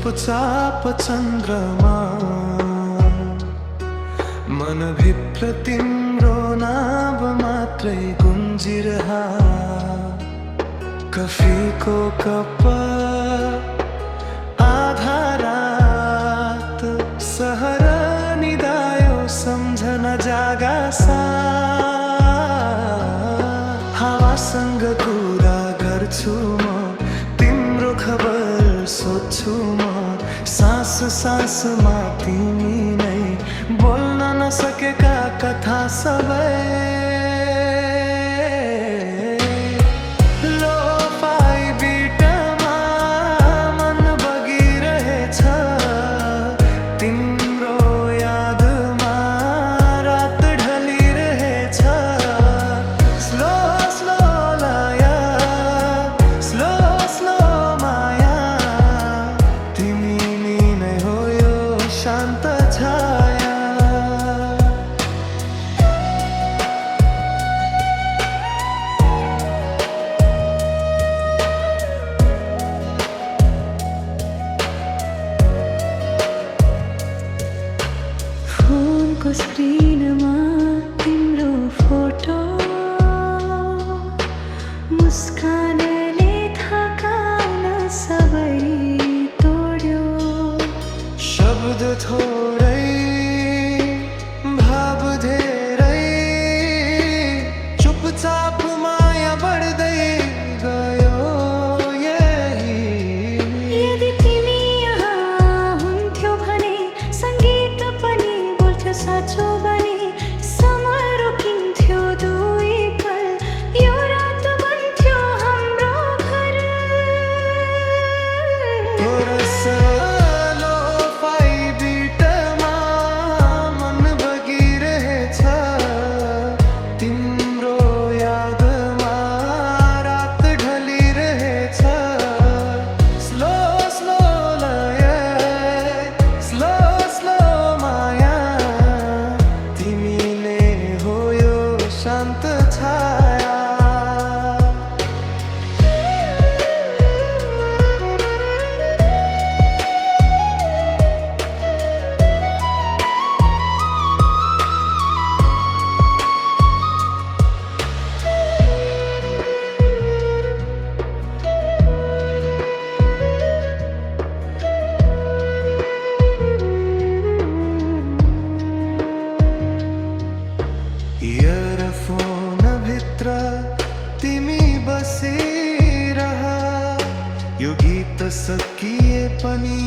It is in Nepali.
चुपचाप चन्द्रमा मनभित्र तिम्रो नाम मात्रै गुन्जिरहा। कफीको कप आधा रात सहर निदायो सम्झना जागा सा। हावासँग कुरा गर्छु म, तिम्रो खबर सोध्छु म। सास सासमा तिमी नै, बोल्न नसकेका कथा सबै। फोनको स्क्रिनमा तिम्रो फोटो, मुस्कानले थकाउन सबै तोड्यो। शब्द थोरै भाव धेरै, चुपचाप माया बढ्दै गयो यही। यदि तिमी यहाँ हुन्थ्यौ भने सङ्गीत पनि बोल्थ्यो साँचो भने। समय रोकिन्थ्यो दुई पल, यो रात बन्थ्यो हाम्रो घर। शान्त छाया इयरफोन भित्र तिमी बसिरह। यो गीत सकिए पनि